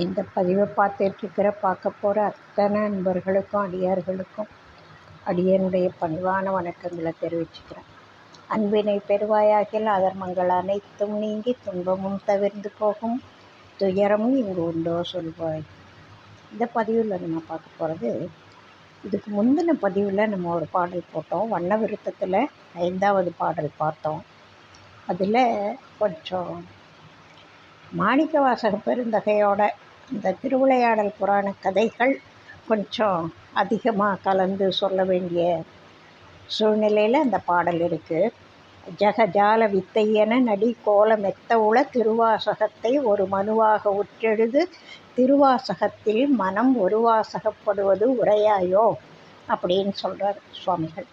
இந்த பதிவை பார்க்க போகிற அத்தனை நண்பர்களுக்கும் அடியார்களுக்கும் அடியனுடைய பணிவான வணக்கங்களை தெரிவிச்சுக்கிறேன். அன்பினை பெருவாயாகில் அதர்மங்கள் அனைத்தும் நீங்கி துன்பமும் தவிர்ந்து போகும், துயரமும் இங்கு உண்டோ சொல்வாய். இந்த பதிவில் நம்ம பார்க்க போகிறது, இதுக்கு முந்தின பதிவில் நம்ம ஒரு பாடல் போட்டோம். வண்ண விருத்தத்தில் 5வது பாடல் பார்த்தோம். அதில் கொஞ்சம் மாணிக்கவாசக பெருந்தகையோட இந்த திருவிளையாடல் புராண கதைகள் கொஞ்சம் அதிகமாக கலந்து சொல்ல வேண்டிய சூழ்நிலையில் அந்த பாடல் இருக்குது. ஜகஜால வித்தையென நடி கோல மெத்த உள திருவாசகத்தை ஒரு மனுவாக உற்றெழுது திருவாசகத்தில் மனம் ஒரு வாசகப்படுவது உரையாயோ அப்படின்னு சொல்கிறார் சுவாமிகள்.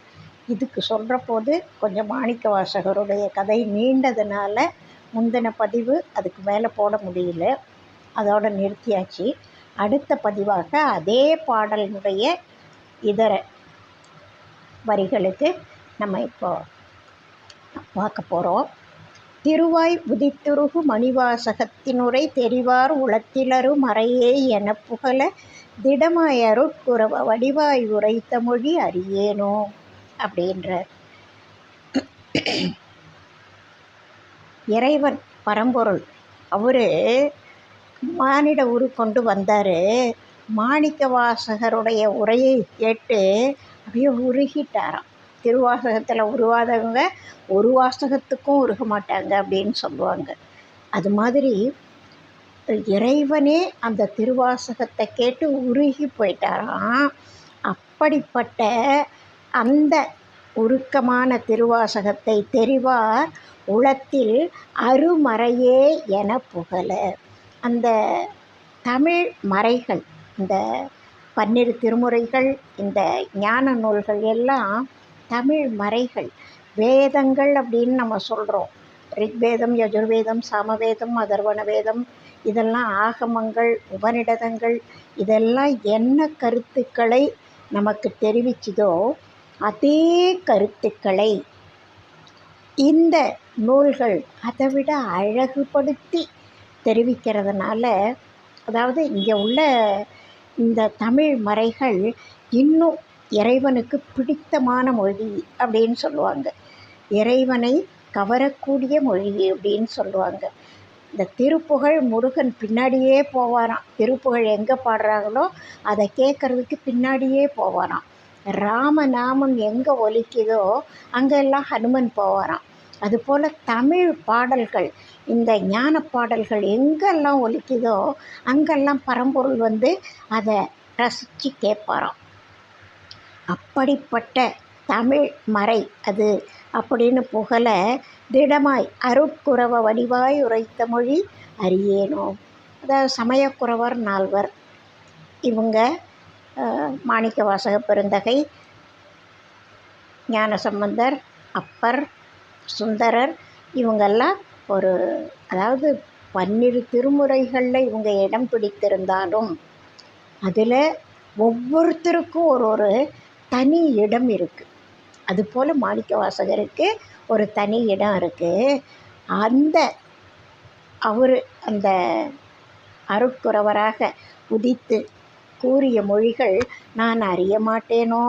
இதுக்கு சொல்கிற போது கொஞ்சம் மாணிக்க வாசகருடைய கதை நீண்டதுனால முந்தின பதிவு அதுக்கு மேலே போட முடியல, அதோடு நிறுத்தியாச்சு. அடுத்த பதிவாக அதே பாடலினுடைய இதர வரிகளுக்கு நம்ம இப்போ பார்க்க போகிறோம். திருவாய் உதித்துருகு மணிவாசகத்தினுரை தெரிவார் உளத்திலரு மறையே என புகழ திடமாய் அருட்குரவ வடிவாய் உரைத்த மொழி அறியேனோ அப்படின்ற. இறைவன் பரம்பொருள் அவர் மானிட உரு கொண்டு வந்தார். மாணிக்க வாசகருடைய உரையை கேட்டு அப்படியே உருகிட்டாராம். திருவாசகத்தில் உருவாதவங்க ஒரு வாசகத்துக்கும் உருக மாட்டாங்க அப்படின்னு சொல்லுவாங்க. அது மாதிரி இறைவனே அந்த திருவாசகத்தை கேட்டு உருகி போயிட்டாராம். அப்படிப்பட்ட அந்த உருக்கமான திருவாசகத்தை தெரிவார் உளத்தில் அருமறையே என புகழ. அந்த தமிழ் மறைகள், இந்த 12 திருமுறைகள், இந்த ஞான நூல்கள் எல்லாம் தமிழ் மறைகள். வேதங்கள் அப்படின்னு நம்ம சொல்கிறோம். ரிக்வேதம், யஜுர்வேதம், சாமவேதம், அதர்வண வேதம், இதெல்லாம் ஆகமங்கள், உபநிடதங்கள். இதெல்லாம் என்ன கருத்துக்களை நமக்கு தெரிவிச்சதோ அதே கருத்துக்களை இந்த நூல்கள் அதை விட அழகுபடுத்தி தெரிவிக்கிறதுனால, அதாவது இங்கே உள்ள இந்த தமிழ் மறைகள் இன்னும் இறைவனுக்கு பிடித்தமான மொழி அப்படின்னு சொல்லுவாங்க. இறைவனை கவரக்கூடிய மொழி அப்படின்னு சொல்லுவாங்க. இந்த திருப்புகழ் முருகன் பின்னாடியே போவாராம். திருப்புகழ் எங்கே பாடுறாங்களோ அதை கேட்குறதுக்கு பின்னாடியே போவாராம். ராமநாமம் எங்கே ஒலிக்குதோ அங்கெல்லாம் ஹனுமன் போவாராம். அதுபோல் தமிழ் பாடல்கள், இந்த ஞான பாடல்கள் எங்கெல்லாம் ஒலிக்குதோ அங்கெல்லாம் பரம்பொருள் வந்து அதை ரசித்து கேட்பாராம். அப்படிப்பட்ட தமிழ் மறை அது அப்படின்னு புகழ திடமாய் அருட்குரவ வடிவாய் உரைத்த மொழி அறியேனோ. அதாவது சமயக்குறவர் 4வர். இவங்க மாணிக்க வாசக பெருந்தகை, ஞானசம்பந்தர், அப்பர், சுந்தரர், இவங்கெல்லாம் அதாவது 12 திருமுறைகளில் இவங்க இடம் பிடித்திருந்தாலும் அதில் ஒவ்வொருத்தருக்கும் ஒரு தனி இடம் இருக்குது. அதுபோல் மாணிக்க வாசகருக்கு ஒரு தனி இடம் இருக்குது. அந்த அருட்குறவராக உதித்து கூறிய மொழிகள் நான் அறிய மாட்டேனோ,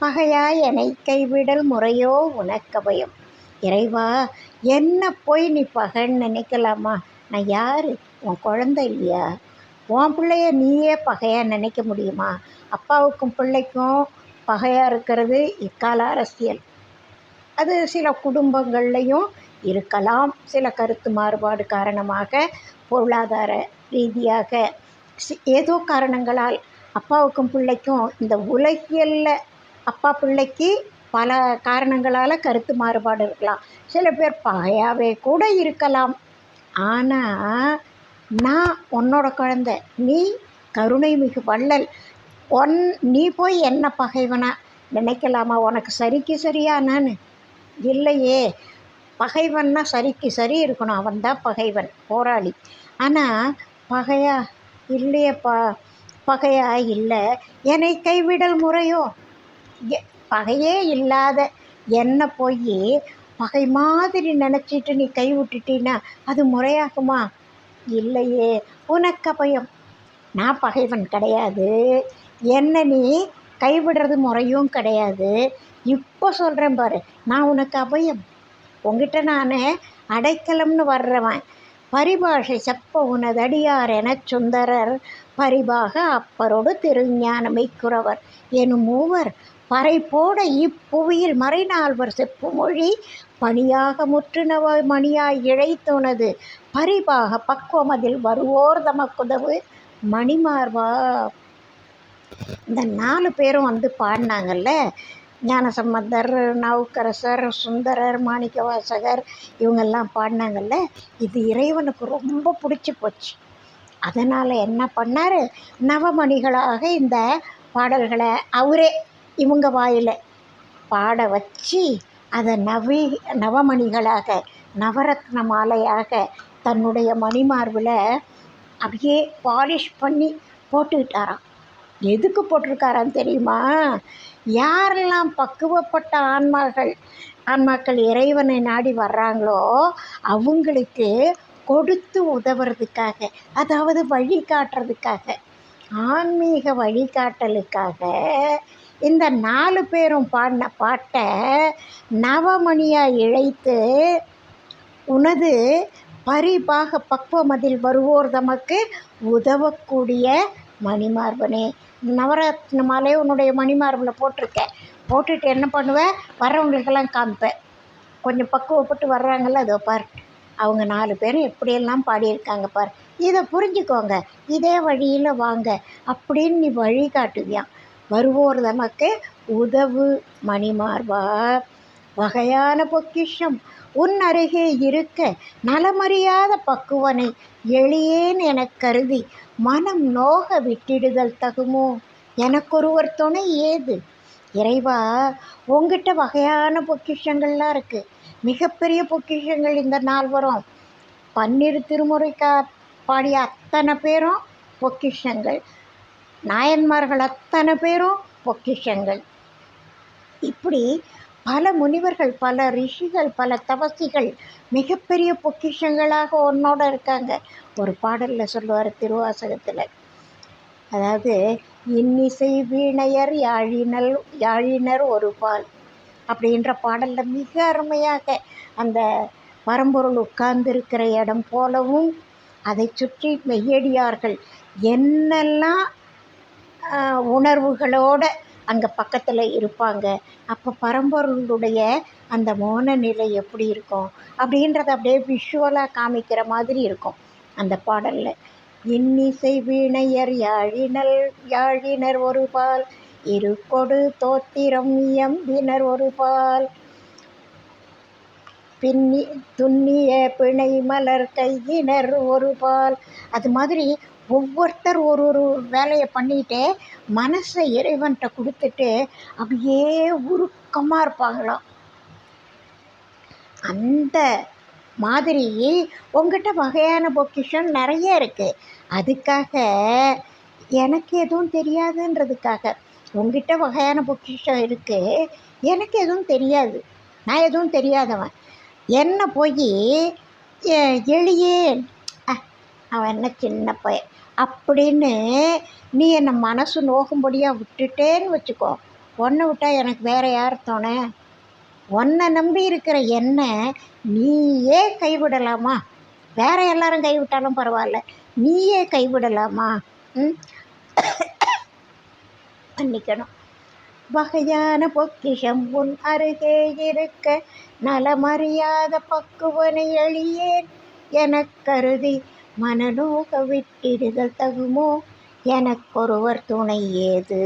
பகையாய் என்னை கைவிடல் முறையோ உனக்கபயம். இறைவா, என்ன போய் நீ பகைன்னு நினைக்கலாமா? நான் யார்? உன் குழந்தை இல்லையா? உன் பிள்ளைய நீயே பகையாக நினைக்க முடியுமா? அப்பாவுக்கும் பிள்ளைக்கும் பகையாக இருக்கிறது இக்கால அரசியல். அது சில குடும்பங்கள்லையும் இருக்கலாம். சில கருத்து மாறுபாடு காரணமாக, பொருளாதார ரீதியாக ஏதோ காரணங்களால் அப்பாவுக்கும் பிள்ளைக்கும் இந்த உலகியலில் அப்பா பிள்ளைக்கு பல காரணங்களால் கருத்து மாறுபாடு இருக்கலாம். சில பேர் பகையாகவே கூட இருக்கலாம். ஆனால் நான் உன்னோட குழந்தை, நீ கருணை மிகு வள்ளல், நீ போய் என்ன பகைவனா நினைக்கலாமா? உனக்கு சரிக்கு சரியா? நான் இல்லையே. பகைவன்னா சரிக்கு சரி இருக்கணும், அவன்தான் பகைவன், போராளி. ஆனால் பகையா இல்லையப்பா, பகையா இல்லை, என்னை கைவிடல் முறையோ? பகையே இல்லாத என்னை போய் பகை மாதிரி நினச்சிட்டு நீ கை விட்டுட்டின்னா அது முறையாகுமா? இல்லையே உனக்கு அபயம். நான் பகைவன் கிடையாது, என்ன நீ கைவிடுறது முறையும் கிடையாது. இப்போ சொல்கிறேன் பாரு, நான் உனக்கு அபயம். உங்ககிட்ட நான் அடைக்கலம்னு வர்றவன். பரிபாஷை செப்ப உனதடியார் எனச் சுந்தரர் பரிபாக அப்பரோடு திருஞானமை குறவர் எனும் மூவர் பறை போட இப்புவியில் மறைநால்வர் செப்பு மொழி பணியாக முற்றுனவ மணியாய் இழைத்துனது பரிபாக பக்குவமதில் வருவோர் தமக்குதவு மணிமார்பா. இந்த 4 பேரும் வந்து பாடினாங்கல்ல, ஞானசம்பந்தர், நாவுக்கரசர், சுந்தரர், மாணிக்கவாசகர், இவங்கெல்லாம் பாடினாங்கல்ல. இது இறைவனுக்கு ரொம்ப பிடிச்சி போச்சு. அதனால் என்ன பண்ணார், நவமணிகளாக இந்த பாடல்களை அவரே இவங்க வாயில் பாட வச்சு அதை நவமணிகளாக நவரத்ன மாலையாக தன்னுடைய மணிமார்பில் அப்படியே பாலிஷ் பண்ணி போட்டுக்கிட்டாராம். எதுக்கு போட்டிருக்காரான்னு தெரியுமா? யாரெல்லாம் பக்குவப்பட்ட ஆன்மாக்கள் இறைவனை நாடி வர்றாங்களோ அவங்களுக்கு கொடுத்து உதவுறதுக்காக, அதாவது வழிகாட்டுறதுக்காக, ஆன்மீக வழிகாட்டலுக்காக இந்த 4 பேரும் பாடின பாட்டை நவமணியாக இழைத்து உனது பரிபாக பக்குவமதில் வருவோர் தமக்கு உதவக்கூடிய மணிமார்பனே. நவரத்ன மாலை உன்னுடைய மணிமார்பில் போட்டுட்டு என்ன பண்ணுவேன், வர்றவங்களுக்கெல்லாம் காமிப்பேன். கொஞ்சம் பக்குவப்பட்டு வர்றாங்கல்ல, அதோ பார், அவங்க 4 பேரும் எப்படியெல்லாம் பாடியிருக்காங்க பார், இதை புரிஞ்சுக்கோங்க, இதே வழியில் வாங்க அப்படின்னு நீ வழிகாட்டுவியான். வருவோர் தமக்கு உதவு மணிமார்பா. வகையான பொக்கிஷம் உன் அருகே இருக்க நலமறியாத பக்குவனை எளியேன் எனக் கருதி மனம் நோக விட்டிடுதல் தகுமோ, எனக்கொருவர் துணை ஏது. இறைவா, உங்ககிட்ட வகையான பொக்கிஷங்கள்லாம் இருக்குது. மிகப்பெரிய பொக்கிஷங்கள் இந்த 4 12 திருமுறைக்கா பாடிய அத்தனை பேரும் பொக்கிஷங்கள், நாயன்மார்கள் அத்தனை பேரும் பொக்கிஷங்கள். இப்படி பல முனிவர்கள், பல ரிஷிகள், பல தபசிகள் மிகப்பெரிய பொக்கிஷங்களாக உன்னோட இருக்காங்க. ஒரு பாடலில் சொல்லுவார் திருவாசகத்தில், அதாவது இன்னிசை வீணையர் யாழினர் ஒரு பால் அப்படின்ற பாடலில் மிக அருமையாக அந்த பரம்பொருள் உட்கார்ந்திருக்கிற இடம் போலவும் அதை சுற்றி மெய்யடியார்கள் என்னெல்லாம் உணர்வுகளோடு அங்கே பக்கத்தில் இருப்பாங்க, அப்போ பரம்பொருளுடைய அந்த மோன நிலை எப்படி இருக்கும் அப்படின்றத அப்படியே விஷுவலாக காமிக்கிற மாதிரி இருக்கும் அந்த பாடலில். இன்னிசை வீணையர் யாழினர் ஒரு பால் இருக்கொடு தோத்திரம் இயம்பினர் ஒரு பால் துண்ணிய பிணை மலர் கையினர் ஒரு பால். அது மாதிரி ஒவ்வொருத்தர் ஒரு வேலையை பண்ணிகிட்டே மனசை இறைவன்கிட்ட கொடுத்துட்டு அப்படியே உருக்கமாக இருப்பாங்களாம். அந்த மாதிரி உங்கள்கிட்ட வகையான பொக்கிஷன் நிறைய இருக்குது. அதுக்காக எனக்கு எதுவும் தெரியாதுன்றதுக்காக, உங்ககிட்ட வகையான பொக்கிஷம் இருக்குது, எனக்கு எதுவும் தெரியாது, நான் எதுவும் தெரியாதவன், என்ன போய் எளியேன், அவன் என்ன சின்ன பையன் அப்படின்னு நீ என்னை மனசு நோகும்படியாக விட்டுட்டேன்னு வச்சுக்கோ. உன்னை விட்டால் எனக்கு வேறு யார் தோணை? உன்னை நம்பி இருக்கிற என்னை நீயே கைவிடலாமா? வேறு எல்லாரும் கைவிட்டாலும் பரவாயில்ல, நீயே கைவிடலாமா? மன்னிக்கணும். வகையான பொக்கிஷம் உன் அருகே இருக்க நலமறியாத பக்குவனை எளியேன் எனக் கருதி மனநோக விட்டிடுதல் தகுமோ, எனக்கொருவர் துணை ஏது.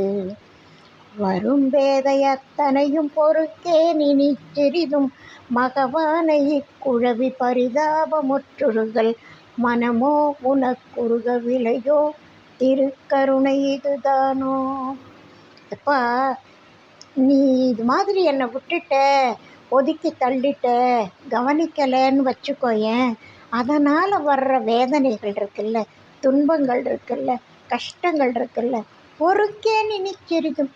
வரும் வேதை அத்தனையும் பொறுக்கே நினி சிறிதும் மகவான இக்குழவி பரிதாபமுற்றுறுதல் மனமோ உனக்குருக விலையோ திருக்கருணை இதுதானோ. அப்பா, நீ இது மாதிரி என்னை விட்டுட்ட, ஒதுக்கி தள்ளிட்ட, கவனிக்கலைன்னு வச்சுக்கோயேன், அதனால் வர்ற வேதனைகள் இருக்குல்ல, துன்பங்கள் இருக்குல்ல, கஷ்டங்கள் இருக்குல்ல, பொறுக்கே நினைச்சிருக்கும்,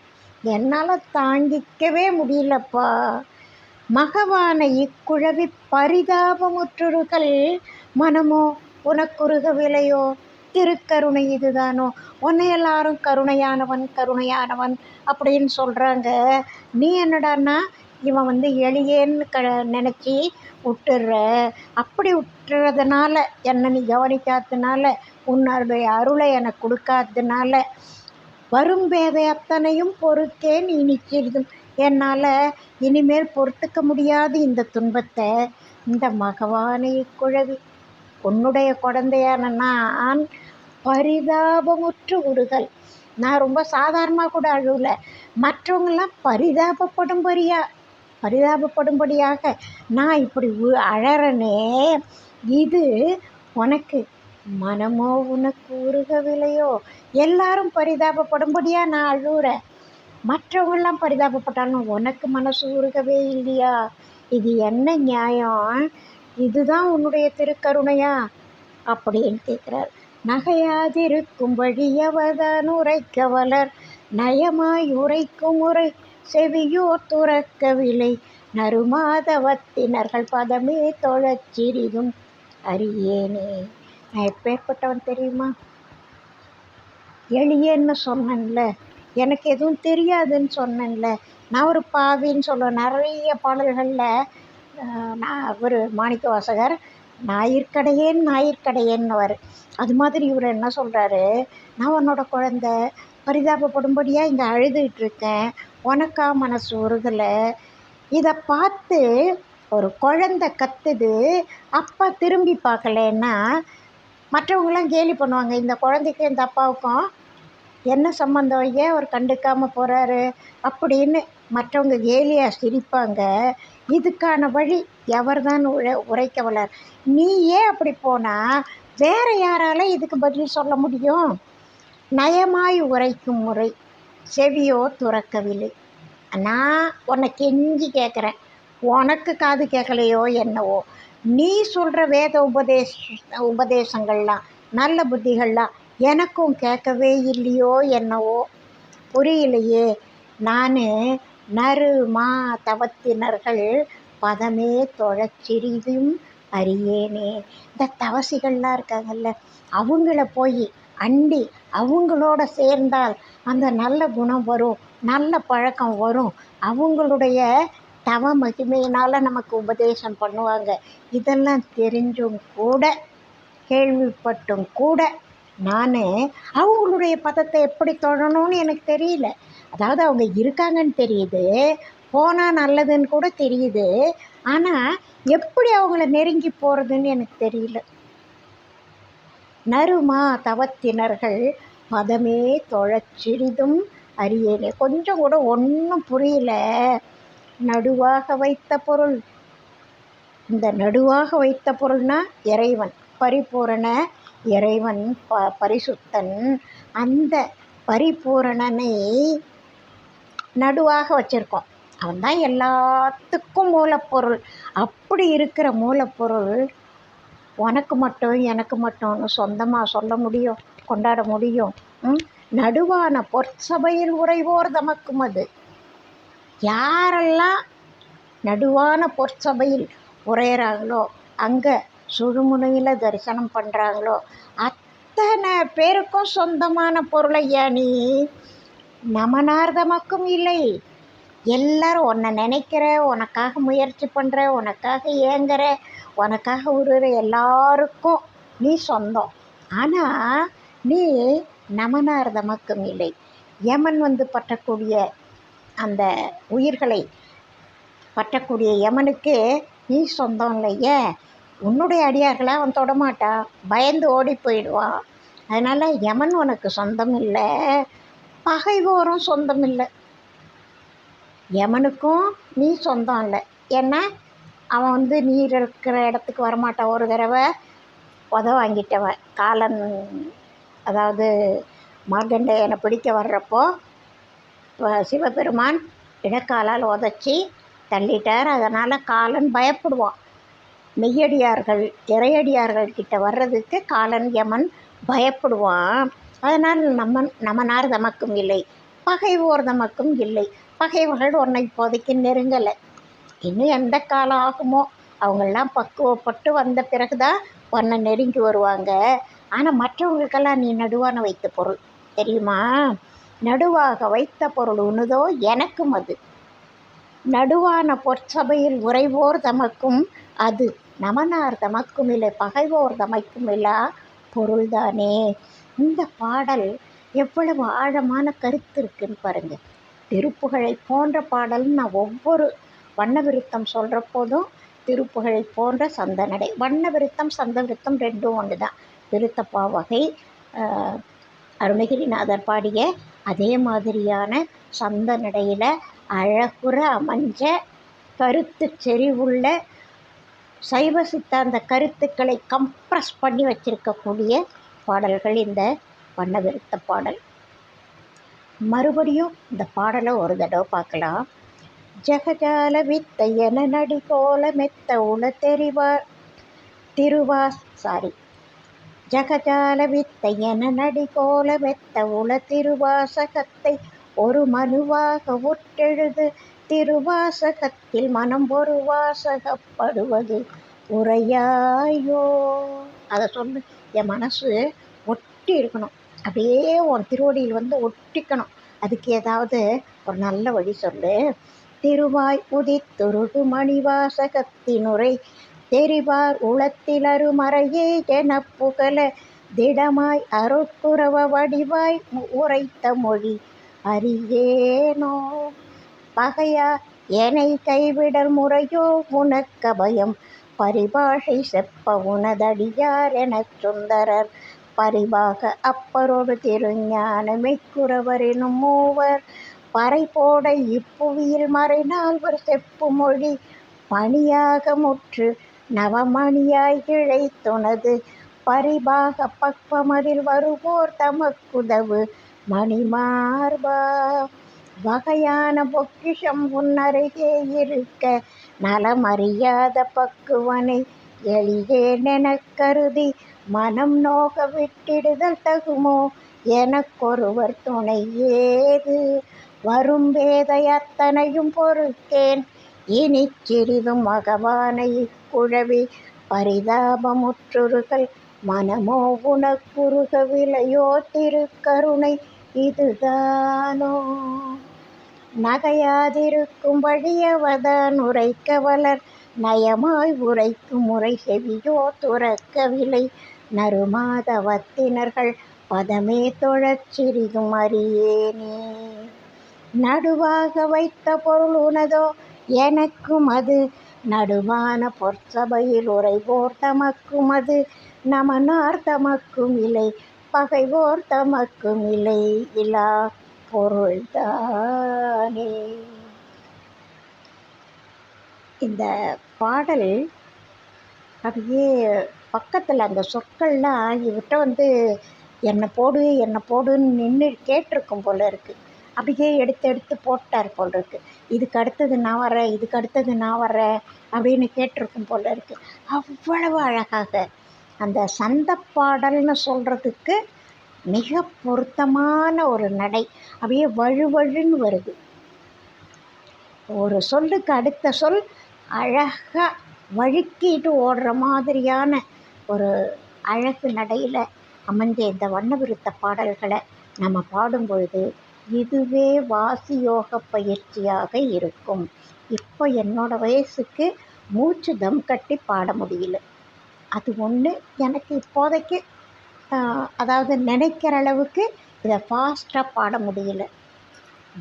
என்னால் தாங்கிக்கவே முடியலப்பா. மகவான இக்குழவி பரிதாபமுற்றுறுகள் மனமோ உனக்குருகவில்லையோ திருக்கருணை இதுதானோ. உன்னை எல்லாரும் கருணையானவன் கருணையானவன் அப்படின்னு சொல்கிறாங்க. நீ என்னடான்னா இவன் வந்து எளியேன்னு நினச்சி விட்டுடுற. அப்படி விட்டுறதுனால என்னை நீ கவனிக்காததுனால, உன்னுடைய அருளை எனக்கு கொடுக்காததுனால வரும் வேதை அத்தனையும் பொறுத்தேன் இனி சிறிதும். என்னால் இனிமேல் பொறுத்துக்க முடியாது இந்த துன்பத்தை. இந்த மகவானை குழவி உன்னுடைய குழந்தையான நான் பரிதாபமுற்று உருகல். நான் ரொம்ப சாதாரணமாக கூட அழுவல. மற்றவங்களாம் பரிதாபப்படும்படியாக நான் இப்படி அழறனே. இது உனக்கு மனமோ உனக்கு உருகவில்லையோ. எல்லாரும் பரிதாபப்படும்படியாக நான் அழுகிறேன். மற்றவங்களாம் பரிதாபப்பட்டாலும் உனக்கு மனசு உருகவே இல்லையா? இது என்ன நியாயம்? இதுதான் உன்னுடைய திருக்கருணையா அப்படின்னு கேட்குறார். நகையாதிருக்கும் வழியவதான் உரைக்க வளர், நயமாய் உரைக்கும் உரை செவியோர் துறக்கவில்லை, நறுமாதவத்தினர்கள் பதமே தொழச் சிறிதும் அறியேனே. நான் எப்பேற்பட்டவன் தெரியுமா? எளியன்னு சொன்னேன்ல, எனக்கு எதுவும் தெரியாதுன்னு சொன்னேன்ல, நான் ஒரு பாவின்னு சொல்லுவேன். நிறைய பாடல்களில் நான் ஒரு மாணிக்க வாசகர் ஞாயிற்கடையேன்னு அது மாதிரி இவர் என்ன சொல்கிறாரு, நான் உன்னோட குழந்த பரிதாபப்படும்படியாக இங்கே அழுதுகிட்டு இருக்கேன், உனக்கா மனசு உருகலை. இதை பார்த்து ஒரு குழந்தை கத்துது, அப்பா திரும்பி பார்க்கலன்னா மற்றவங்களாம் கேலி பண்ணுவாங்க, இந்த குழந்தைக்கும் இந்த அப்பாவுக்கும் என்ன சம்மந்தம், ஏன் அவர் கண்டுக்காமல் போகிறாரு அப்படின்னு மற்றவங்க கேலியாக சிரிப்பாங்க. இதுக்கான வழி எவர் தான் உரைக்க வளர். நீ ஏன் அப்படி போனால் வேறு யாரால இதுக்கு பதில் சொல்ல முடியும்? நயமாய் உரைக்கும் முறை செவியோ துறக்கவில்லை. நான் உன்னை கெஞ்சி கேட்குறேன், உனக்கு காது கேட்கலையோ என்னவோ. நீ சொல்கிற வேத உபதேசங்கள்லாம் நல்ல புத்திகள்லாம் எனக்கும் கேட்கவே இல்லையோ என்னவோ, புரியலையே. நான் நறு மா தவத்தினர்கள் பதமே தொழச்சிறிதும் அறியேனே. இந்த தவசிகள்லாம் இருக்காங்கல்ல, அவங்கள போய் அண்டி அவங்களோட சேர்ந்தால் அந்த நல்ல குணம் வரும், நல்ல பழக்கம் வரும். அவங்களுடைய தவ மகிமையினால் நமக்கு உபதேசம் பண்ணுவாங்க. இதெல்லாம் தெரிஞ்சும் கூட கேள்விப்பட்டும் கூட நான் அவங்களுடைய பதத்தை எப்படி தொடணும்னு எனக்கு தெரியல. அதாவது அவங்க இருக்காங்கன்னு தெரியுது, போனால் நல்லதுன்னு கூட தெரியுது, ஆனால் எப்படி அவங்கள நெருங்கி போகிறதுன்னு எனக்கு தெரியல. நறுமா தவத்தினர்கள் பதமே தொழச்சிறிதும் அறியேனே. கொஞ்சம் கூட ஒன்றும் புரியல. நடுவாக வைத்த பொருள், இந்த நடுவாக வைத்த பொருள்னா இறைவன், பரிபூரண இறைவன், பரிசுத்தன். அந்த பரிபூரணனை நடுவாக வச்சுருக்கோம். அவன் தான் எல்லாத்துக்கும் மூலப்பொருள். அப்படி இருக்கிற மூலப்பொருள் உனக்கு மட்டும் எனக்கு மட்டும்னு சொந்தமாக சொல்ல முடியும், கொண்டாட முடியும்? நடுவான பொற்சபையில் உறைவோர் தமக்கும் அது. யாரெல்லாம் நடுவான பொற்சபையில் உரையிறாங்களோ, அங்கே சுழுமுனையில் தரிசனம் பண்ணுறாங்களோ அத்தனை பேருக்கும் சொந்தமான பொருளையா நீ. நமனார் தமக்கும் இல்லை. எல்லாரும் உன்னை நினைக்கிற, உனக்காக முயற்சி பண்ணுற, உனக்காக ஏங்குற, உனக்காக உருகிற எல்லாருக்கும் நீ சொந்தம். ஆனால் நீ நமனார் தமக்கும் இல்லை. யமன் வந்து பற்றக்கூடிய அந்த உயிர்களை பற்றக்கூடிய யமனுக்கு நீ சொந்தம் இல்லையே. உன்னுடைய அடியார்களை அவன் தொடமாட்டான், பயந்து ஓடி போயிடுவான். அதனால் யமன் உனக்கு சொந்தம் இல்லை, பகைவோரும் சொந்தம் இல்லை. யமனுக்கும் நீ சொந்தம் இல்லை. ஏன்னா அவன் வந்து நீர் இருக்கிற இடத்துக்கு வரமாட்டான். ஒரு தடவை வாங்கிட்டவன் காலன், அதாவது மார்கண்டேயனை பிடிக்க வர்றப்போ சிவபெருமான் இடக்காலால் உதச்சி தள்ளிட்டார். அதனால் காலன் பயப்படுவான். மெய்யடியார்கள் இறையடியார்கள் கிட்ட வர்றதுக்கு காலன் யமன் பயப்படுவான். அதனால் நமனார் தமக்கும் இல்லை, பகைவோர் தமக்கும் இல்லை. பகைவர்கள் உன்னை இப்போதைக்கு நெருங்கலை. இன்னும் எந்த காலம் ஆகுமோ, அவங்கெல்லாம் பக்குவப்பட்டு வந்த பிறகுதான் உன்னை நெருங்கி வருவாங்க. ஆனால் மற்றவங்களுக்கெல்லாம் நீ நடுவான வைத்த பொருள் தெரியுமா? நடுவாக வைத்த பொருள் உனதோ எனக்கும் அது. நடுவான பொற்சபையில் உறைவோர் தமக்கும் அது. நமனார் தமக்கும் இல்லை பகைவோர் தமக்கும் இல்லா பொருள்தானே. இந்த பாடல் எவ்வளவு ஆழமான கருத்து இருக்குன்னு பாருங்கள். திருப்புகழை போன்ற பாடல்னு நான் ஒவ்வொரு வண்ண விருத்தம் சொல்கிற போதும் திருப்புகழை போன்ற சந்த நடை. வண்ண விருத்தம் சந்த விருத்தம் ரெண்டும் ஒன்று தான். விருத்தப்பா வகை அருணகிரிநாதர் பாடிய அதே மாதிரியான சந்த நடையில் அழகுற அமைஞ்ச கருத்து செறிவுள்ள சைவ சித்தாந்த கருத்துக்களை கம்ப்ரஸ் பண்ணி வச்சிருக்கக்கூடிய பாடல்கள் இந்த வண்ண விருத்த பாடல். மறுபடியும் இந்த பாடலை ஒரு தடவை பார்க்கலாம். ஜெகஜால வித்தையன நடி கோல மெத்த உள தெரிவார் ஜெகஜால வித்தையன நடி கோல மெத்த உள திருவாசகத்தை ஒரு மனுவாக உற்றெழுது திருவாசகத்தில் மனம் ஒரு வாசகப்படுவது உரையாயோ. அதை சொல்லு, என் மனசு ஒட்டி இருக்கணும், அப்படியே உன் திருவடியில் ஒட்டிக்கணும். அதுக்கு ஏதாவது ஒரு நல்ல வழி சொல்லு. திருவாய் உதித்துருகு மணிவாசகத்தினுரை தெரிவார் உளத்தில் அருமறையே என புகழ திடமாய் அருட்குரவ வடிவாய் உரைத்த மொழி அறியேனோ. பகையா எனை கைவிடல் முறையோ உனக்க பயம் பரிபாஷை செப்ப உனதடியார் எனச் சுந்தரர் பரிபாக அப்பரோடு திருஞான மெய்க்குறவர் எனும் மூவர் பறை போட இப்புவியில் மறைநால்வர் செப்பு மொழி பணியாக முற்று நவமணியாய் இழைத்துனது பரிபாக பக்வமதில் வருவோர் தமக்குதவு மணிமார்பா. வகையான பொக்கிஷம் உன்னருகே இருக்க நலமறியாத பக்குவனை எளியேனெனக் கருதி மனம் நோக விட்டிடுதல் தகுமோ எனக்கொருவர் துணை ஏது. வரும் வேதை அத்தனையும் பொறுக்கேன் இனி சிறிதும் மகவான இக்குழவி பரிதாபமுற்றுருகள் மனமோ உனக்குருக விலையோ திருக்கருணை இதுதானோ. நகையாதிருக்கும் வழியவதான் உரைக்க வளர் நயமாய் உரைக்கும் முறை செவியோ துறக்கவில்லை நறுமாதவத்தினர்கள் பதமே தொழச் சிறிதும் அறியேனே. நடுவாக வைத்த பொருள் உனதோ எனக்கும் அது நடுவான பொற்சபையில் உறைவோர் தமக்கும் அது நமனார் தமக்கும் இல்லை பகைவோர் தமக்கும் இல்லை இலா பொருள்தானே. இந்த பாடல் அப்படியே பக்கத்தில் அந்த சொற்கள்லாம் இவர்கிட்ட என்னை போடுன்னு நின்று கேட்டிருக்கும் போல இருக்குது. அப்படியே எடுத்து போட்டார் போல் இருக்குது. இதுக்கு அடுத்தது நான் வரேன் அப்படின்னு கேட்டிருக்கும் போல இருக்குது. அவ்வளவு அழகாக அந்த சந்த பாடல்னு சொல்கிறதுக்கு மிக பொருத்தமான ஒரு நடை. அப்படியே வழுவழுன்னு வருது. ஒரு சொல்லுக்கு அடுத்த சொல் அழகாக வழுக்கிட்டு ஓடுற மாதிரியான ஒரு அழகு நடையில் அமைஞ்ச இந்த வண்ண விருத்த பாடல்களை நம்ம பாடும் பொழுது இதுவே வாசி யோக பயிற்சியாக இருக்கும். இப்போ என்னோடய வயசுக்கு மூச்சு தம் கட்டி பாட முடியல. அது ஒன்று எனக்கு இப்போதைக்கு அதாவது நினைக்கிற அளவுக்கு இதை ஃபாஸ்ட்டாக பாட முடியல,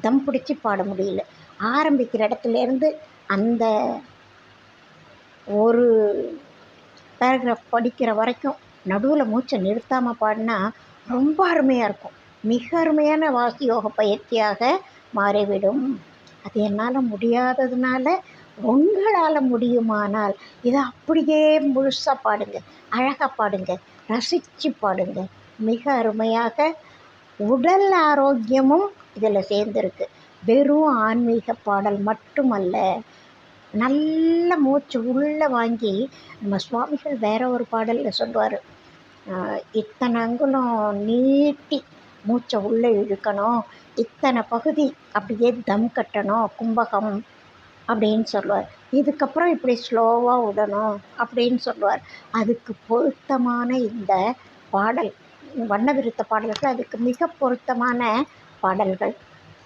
தம் பிடிச்சி பாட முடியல. ஆரம்பிக்கிற இடத்துலேருந்து அந்த ஒரு பேராகிராஃப் படிக்கிற வரைக்கும் நடுவில் மூச்சை நிறுத்தாமல் பாடினா ரொம்ப அருமையாக இருக்கும். மிக அருமையான வாசி யோக பயிற்சியாக மாறிவிடும். அது என்னால் முடியாததுனால உங்களால் முடியுமானால் இதை அப்படியே முழுசாக பாடுங்க, அழகாக பாடுங்க, ரசித்து பாடுங்க. மிக அருமையாக உடல் ஆரோக்கியமும் இதில் சேர்ந்துருக்கு. வெறும் ஆன்மீக பாடல் மட்டுமல்ல, நல்ல மூச்சு உள்ளே வாங்கி நம்ம சுவாமிகள் வேற ஒரு பாடலில் சொல்லுவார், இத்தனை அங்குலம் நீட்டி மூச்சை உள்ளே இழுக்கணும், இத்தனை பகுதி அப்படியே தம் கட்டணும், கும்பகம் அப்படின்னு சொல்லுவார். இதுக்கப்புறம் இப்படி ஸ்லோவாக விடணும் அப்படின்னு சொல்லுவார். அதுக்கு பொருத்தமான இந்த பாடல், வண்ண விருத்த பாடல்கள் அதுக்கு மிக பொருத்தமான பாடல்கள்.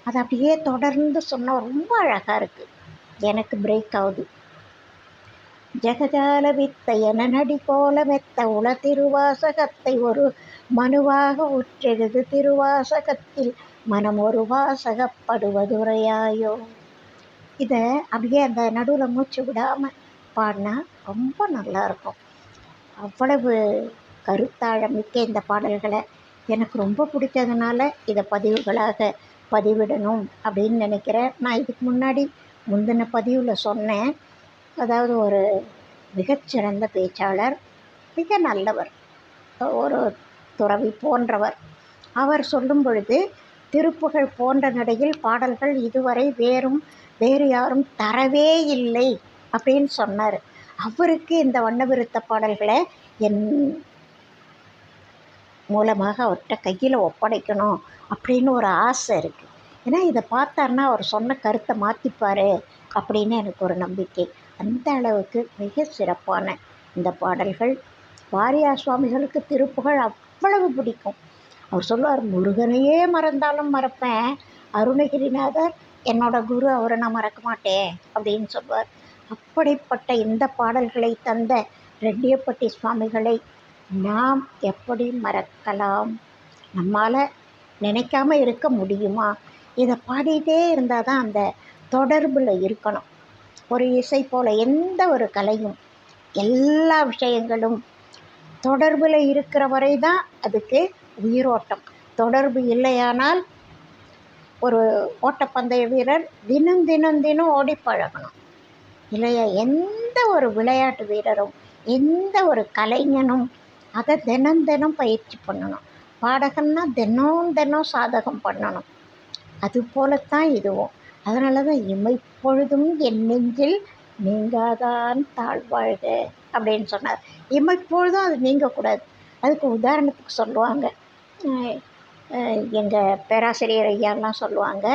அது அப்படியே தொடர்ந்து சொன்னால் ரொம்ப அழகாக இருக்குது. எனக்கு பிரேக் ஆகுது. ஜெகஜால வித்தையன நடி போல மெத்த உள திருவாசகத்தை ஒரு மனுவாக உற்றெழுது திருவாசகத்தில் மனம் ஒரு வாசகப்படுவதுரையாயோ. இதை அப்படியே அந்த நடுவில் மூச்சு விடாமல் பாடினா ரொம்ப நல்லாயிருக்கும். அவ்வளவு கருத்தாழம் மிக்க இந்த பாடல்களை எனக்கு ரொம்ப பிடிச்சதுனால இதை பதிவுகளாக பதிவிடணும் அப்படின்னு நினைக்கிறேன். நான் இதுக்கு முந்தின பதிவில் சொன்னேன், அதாவது ஒரு மிகச்சிறந்த பேச்சாளர், மிக நல்லவர், ஒரு துறவி போன்றவர். அவர் சொல்லும் பொழுது திருப்புகழ் போன்ற நடையில் பாடல்கள் இதுவரை வேறு யாரும் தரவே இல்லை அப்படின்னு சொன்னார். அவருக்கு இந்த வண்ண விருத்த பாடல்களை என் மூலமாக அவர்கிட்ட கையில் ஒப்படைக்கணும் அப்படின்னு ஒரு ஆசை இருக்குது. ஏன்னா இதை பார்த்தாருன்னா அவர் சொன்ன கருத்தை மாற்றிப்பார் அப்படின்னு எனக்கு ஒரு நம்பிக்கை. அந்த அளவுக்கு மிக சிறப்பான இந்த பாடல்கள். வாரியார் சுவாமிகளுக்கு திருப்புகழ் அவ்வளவு பிடிக்கும். அவர் சொல்லுவார், முருகனையே மறந்தாலும் மறப்பேன், அருணகிரிநாதர் என்னோட குரு, அவரை நான் மறக்க மாட்டேன் அப்படின்னு சொல்வார். அப்படிப்பட்ட இந்த பாடல்களை தந்த ரெட்டியப்பட்டி சுவாமிகளை நாம் எப்படி மறக்கலாம்? நம்மால் நினைக்காம இருக்க முடியுமா? இதை பாடிட்டே இருந்தால் தான் அந்த தொடர்பில் இருக்கணும். ஒரு இசை போல் எந்த ஒரு கலையும் எல்லா விஷயங்களும் தொடர்பில் இருக்கிற வரை தான் அதுக்கு உயிரோட்டம். தொடர்பு இல்லையானால் ஒரு ஓட்டப்பந்தய வீரர் தினம் தினம் தினம் ஓடி பழகணும் இல்லையா? எந்த ஒரு விளையாட்டு வீரரும் எந்த ஒரு கலைஞனும் அதை தினம் தினம் பயிற்சி பண்ணணும். பாடகன்னா தினம் தினம் சாதகம் பண்ணணும். அது போலத்தான் இதுவும். அதனால தான் இமைப்பொழுதும் என் நெஞ்சில் நீங்காதான் தாழ்வாழ்க அப்படின்னு சொன்னார். இமைப்பொழுதும் அது நீங்கக்கூடாது. அதுக்கு உதாரணத்துக்கு சொல்லுவாங்க, எங்கள் பேராசிரியர் ஐயாலாம் சொல்லுவாங்க,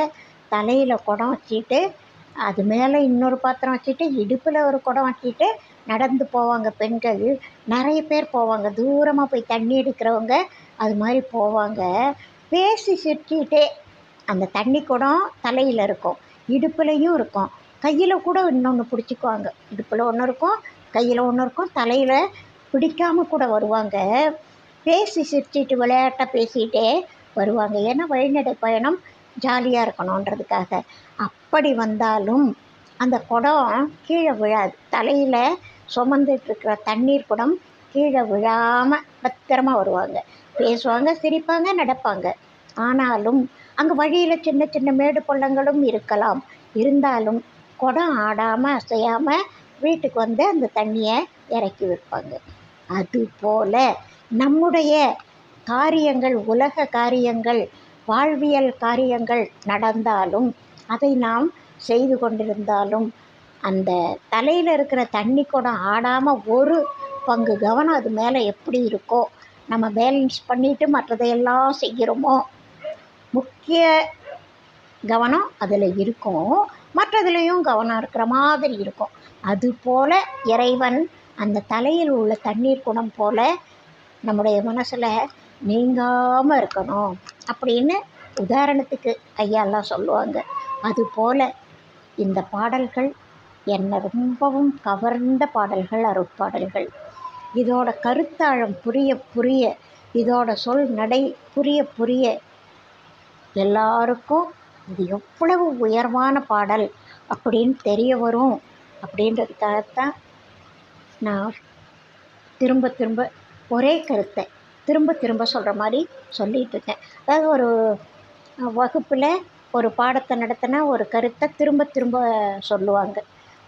தலையில் குடம் வச்சுட்டு அது மேலே இன்னொரு பாத்திரம் வச்சுட்டு இடுப்பில் ஒரு குடம் வச்சுட்டு நடந்து போவாங்க பெண்கள். நிறைய பேர் போவாங்க, தூரமாக போய் தண்ணி எடுக்கிறவங்க அது மாதிரி போவாங்க. பேசி சிரிச்சிக்கிட்டே அந்த தண்ணி குடம் தலையில் இருக்கும், இடுப்புலையும் இருக்கும், கையில் கூட இன்னொன்று பிடிச்சிக்குவாங்க. இடுப்பில் ஒன்று இருக்கும், கையில் ஒன்று இருக்கும், தலையில் பிடிக்காமல் கூட வருவாங்க. பேசி சிரிச்சிட்டு விளையாட்டாக பேசிகிட்டே வருவாங்க. ஏன்னா வழிநடை பயணம் ஜாலியாக இருக்கணுன்றதுக்காக. அப்படி வந்தாலும் அந்த குடம் கீழே விழாது. தலையில் சுமந்துட்டுருக்கிற தண்ணீர் குடம் கீழே விழாமல் பத்திரமா வருவாங்க. பேசுவாங்க, சிரிப்பாங்க, நடப்பாங்க. ஆனாலும் அங்கே வழியில் சின்ன சின்ன மேடு பள்ளங்களும் இருக்கலாம். இருந்தாலும் குடம் ஆடாமல் அசையாமல் வீட்டுக்கு வந்து அந்த தண்ணியை இறக்கி வைப்பாங்க. அதுபோல் நம்முடைய காரியங்கள், உலக காரியங்கள், வாழ்வியல் காரியங்கள் நடந்தாலும் அதை நாம் செய்து கொண்டிருந்தாலும் அந்த தலையில் இருக்கிற தண்ணி குடம் ஆடாமல் ஒரு பங்கு கவனம் அது மேலே எப்படி இருக்கோ, நம்ம பேலன்ஸ் பண்ணிவிட்டு மற்றதையெல்லாம் செய்கிறோமோ, முக்கிய கவனம் அதில் இருக்கும், மற்றதுலேயும் கவனம் இருக்கிற மாதிரி இருக்கும். அதுபோல் இறைவன் அந்த தலையில் உள்ள தண்ணீர் குடம் போல் நம்முடைய மனசில் நீங்காமல் இருக்கணும் அப்படின்னு உதாரணத்துக்கு ஐயாலாம் சொல்லுவாங்க. அதுபோல் இந்த பாடல்கள் என்னை ரொம்பவும் கவர்ந்த பாடல்கள், அருட்பாடல்கள். இதோட கருத்தாழம் புரிய புரிய, இதோட சொல் நடை புரிய புரிய எல்லாருக்கும் இது எவ்வளவு உயர்வான பாடல் அப்படின்னு தெரிய வரும். அப்படின்றதுக்காகத்தான் நான் திரும்ப திரும்ப ஒரே கருத்தை திரும்ப திரும்ப சொல்கிற மாதிரி சொல்லிகிட்ருக்கேன். அதாவது ஒரு வகுப்பில் ஒரு பாடத்தை நடத்தினா ஒரு கருத்தை திரும்ப திரும்ப சொல்லுவாங்க.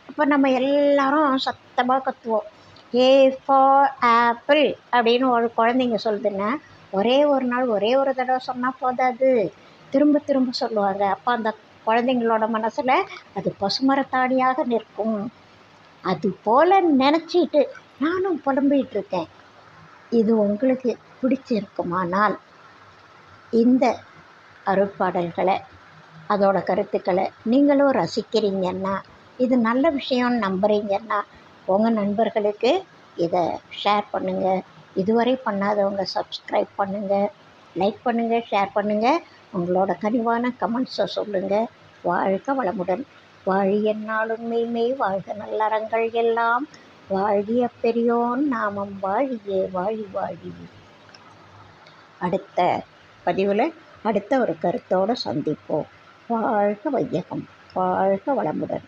அப்போ நம்ம எல்லாரும் சத்தமாக கத்துவோம், ஏ ஃபார் ஆப்பிள் அப்படின்னு ஒரு குழந்தைங்க சொல்லுதுன்னா ஒரே ஒரு நாள் ஒரே ஒரு தடவை சொன்னால் போதாது, திரும்ப திரும்ப சொல்லுவாங்க. அப்போ அந்த குழந்தைங்களோட மனசில் அது பசுமரத்தாணியாக நிற்கும். அது போல் நினச்சிட்டு நானும் புலம்பிகிட்ருக்கேன். இது உங்களுக்கு பிடிச்சிருக்குமானால் இந்த அருட்பாடல்களை, அதோட கருத்துக்களை நீங்களும் ரசிக்கிறீங்கன்னா இது நல்ல விஷயம்னு நம்புகிறீங்கன்னா உங்கள் நண்பர்களுக்கு இதை ஷேர் பண்ணுங்கள். இதுவரை பண்ணாதவங்க சப்ஸ்கிரைப் பண்ணுங்கள், லைக் பண்ணுங்கள், ஷேர் பண்ணுங்கள். உங்களோட கனிவான கமெண்ட்ஸை சொல்லுங்கள். வாழ்க வளமுடன். வாழி எந்நாளும் மெய்மெய் வாழ்க நல்லறங்கள் எல்லாம் வாழிய பெரியோன் நாமம் வாழியே வாழி வாழி. அடுத்த பதிவில் அடுத்த ஒரு கருத்தோடு சந்திப்போம். வாழ்க வையகம். வாழ்க வளமுடன்.